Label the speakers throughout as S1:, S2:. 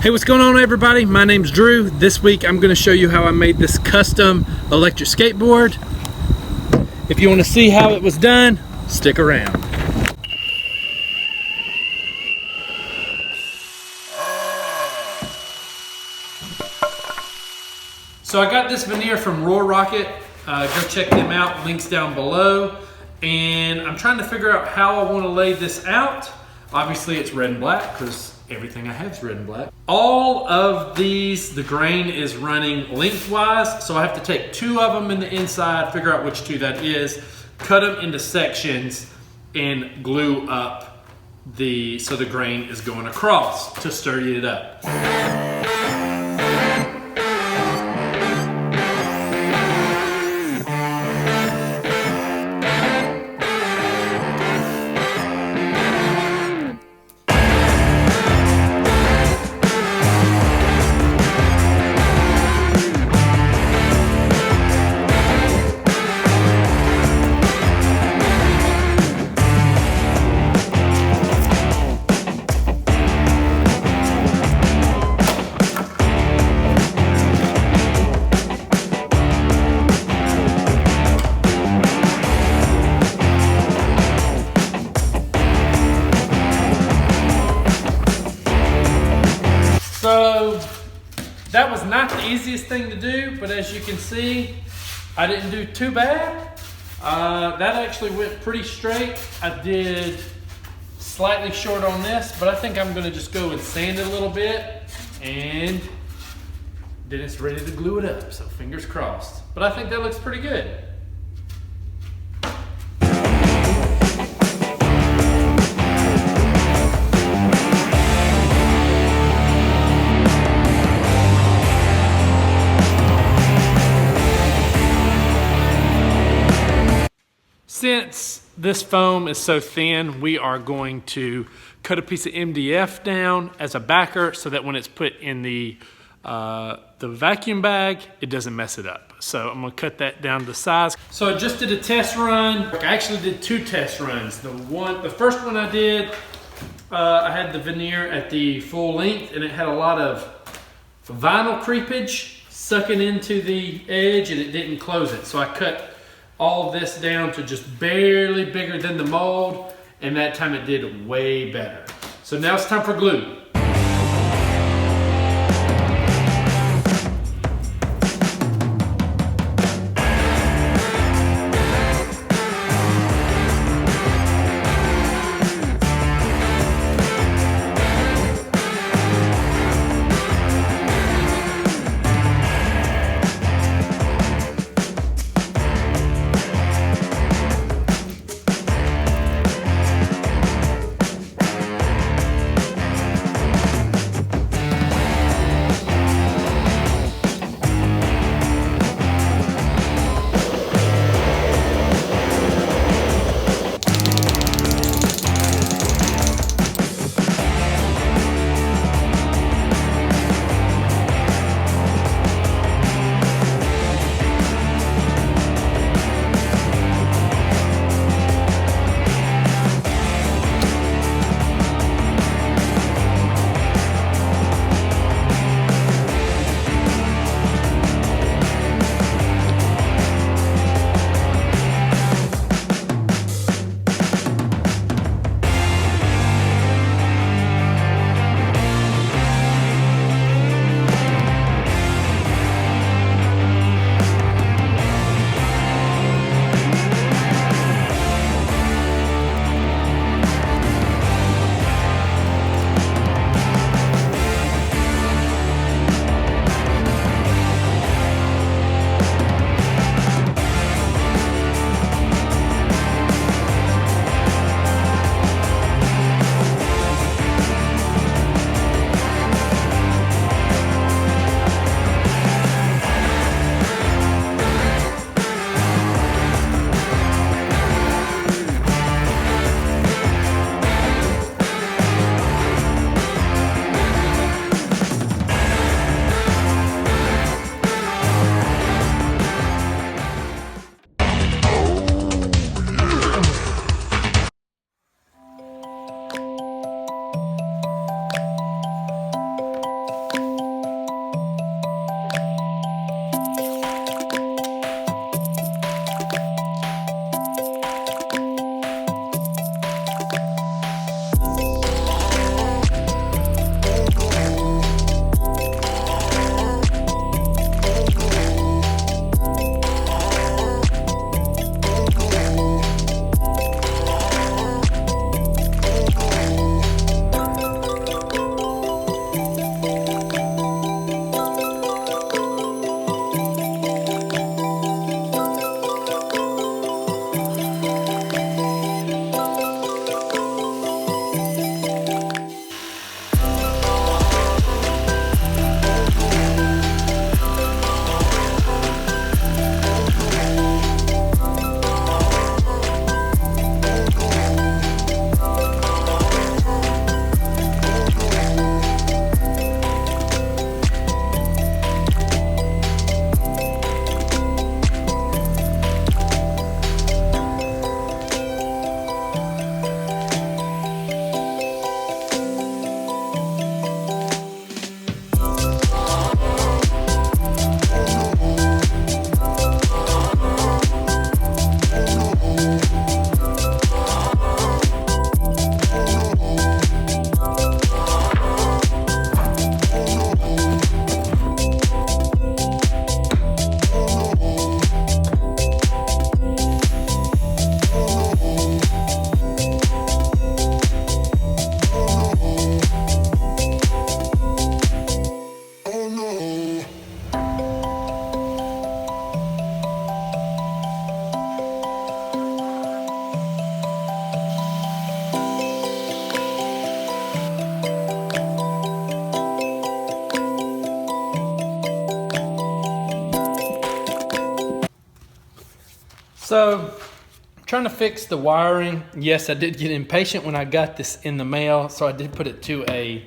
S1: Hey, what's going on everybody? My name's Drew. This week I'm going to show you how I made this custom electric skateboard. If you want to see how it was done, stick around. So I got this Veneer from Rocket. Go check them out, links down below. And I'm trying to figure out how I want to lay this out. Obviously it's red and black because everything I have is red and black. All of these, the grain is running lengthwise, so I have to take two of them in the inside, figure out which two that is, cut them into sections, and glue up so the grain is going across to sturdy it up. So that was not the easiest thing to do, but as you can see, I didn't do too bad. That actually went pretty straight. I did slightly short on this, but I think I'm gonna just go and sand it a little bit, and then it's ready to glue it up, so fingers crossed. But I think that looks pretty good. Since this foam is so thin, we are going to cut a piece of MDF down as a backer so that when it's put in the vacuum bag, it doesn't mess it up. So I'm gonna cut that down to size. So I just did a test run. I actually did two test runs. The first one I did, I had the Veneer at the full length, and it had a lot of vinyl creepage sucking into the edge, and it didn't close it. So I cut all this down to just barely bigger than the mold, and that time it did way better. So now it's time for glue. So, I'm trying to fix the wiring. Yes, I did get impatient when I got this in the mail, so I did put it to a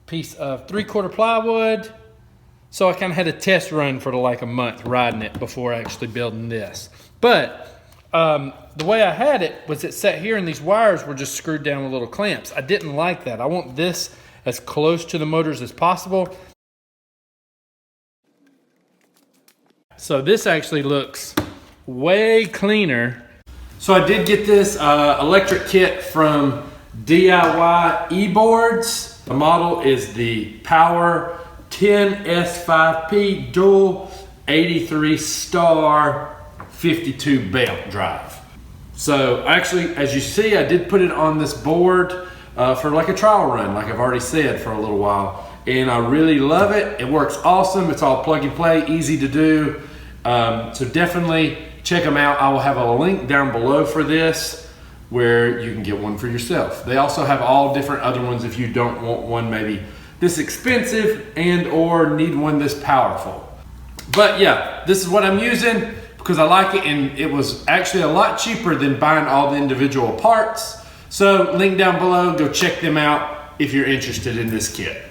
S1: piece of 3/4 plywood. So I kind of had a test run for like a month riding it before actually building this. But the way I had it was it sat here and these wires were just screwed down with little clamps. I didn't like that. I want this as close to the motors as possible. So this actually looks way cleaner. So I did get this electric kit from DIY eBoards. The model is the Power 10S5P dual 83 star 52 belt drive. So actually, as you see, I did put it on this board for like a trial run, like I've already said, for a little while. And I really love it. It works awesome. It's all plug and play, easy to do. So definitely check them out. I will have a link down below for this where you can get one for yourself. They also have all different other ones if you don't want one maybe this expensive and or need one this powerful. But yeah, this is what I'm using because I like it, and it was actually a lot cheaper than buying all the individual parts. So link down below, go check them out if you're interested in this kit.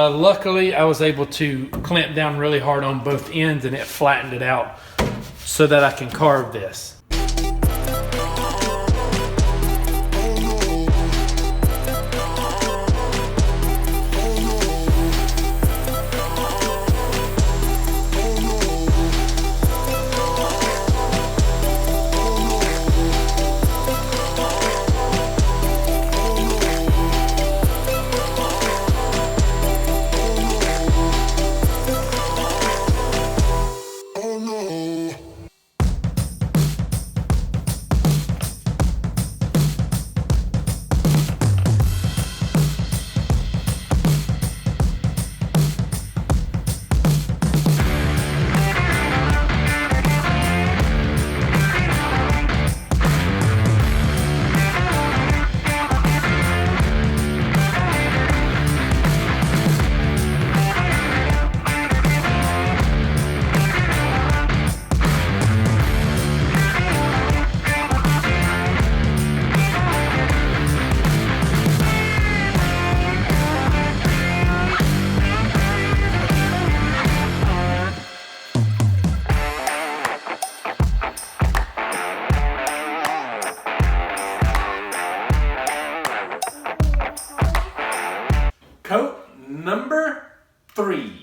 S1: Luckily, I was able to clamp down really hard on both ends and it flattened it out so that I can carve this. Coat number 3.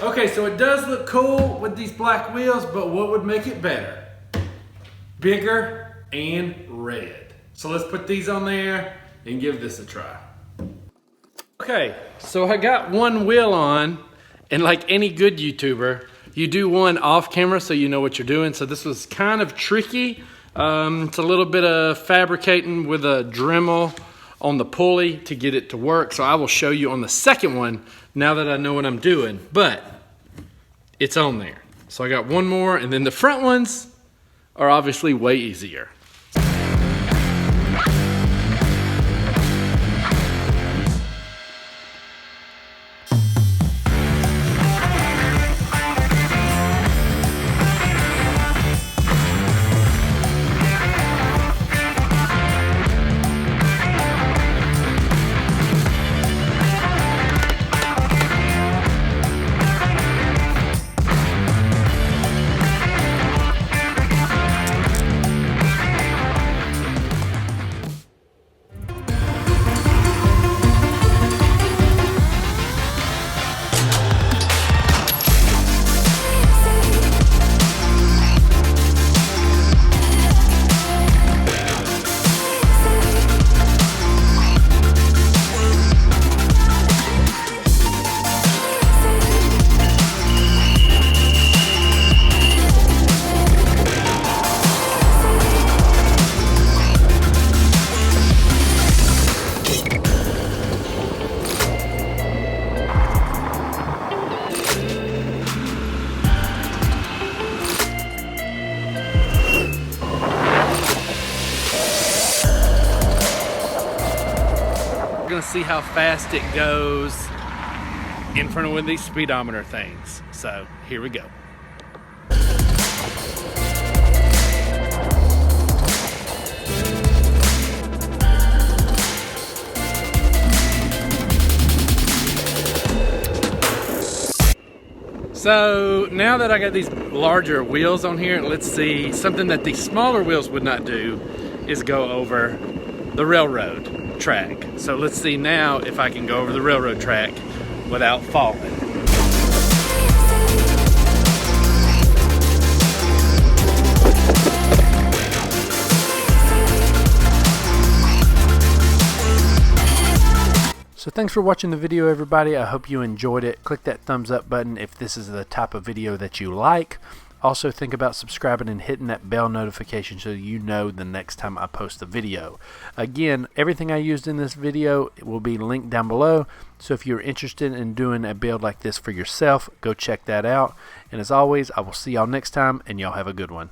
S1: Okay, so it does look cool with these black wheels, but what would make it better? Bigger and red. So let's put these on there and give this a try. Okay, so I got one wheel on, And like any good YouTuber, you do one off camera so you know what you're doing. So this was kind of tricky. It's a little bit of fabricating with a Dremel on the pulley to get it to work. So I will show you on the second one now that I know what I'm doing, but it's on there. So I got one more, and then the front ones are obviously way easier. Gonna see how fast it goes in front of one of these speedometer things. So here we go. So now that I got these larger wheels on here, let's see, something that the smaller wheels would not do is go over the railroad track. So let's see now if I can go over the railroad track without falling. So thanks for watching the video, everybody. I hope you enjoyed it. Click that thumbs up button if this is the type of video that you like. Also, think about subscribing and hitting that bell notification so you know the next time I post a video. Again, everything I used in this video will be linked down below. So if you're interested in doing a build like this for yourself, go check that out. And as always, I will see y'all next time, and y'all have a good one.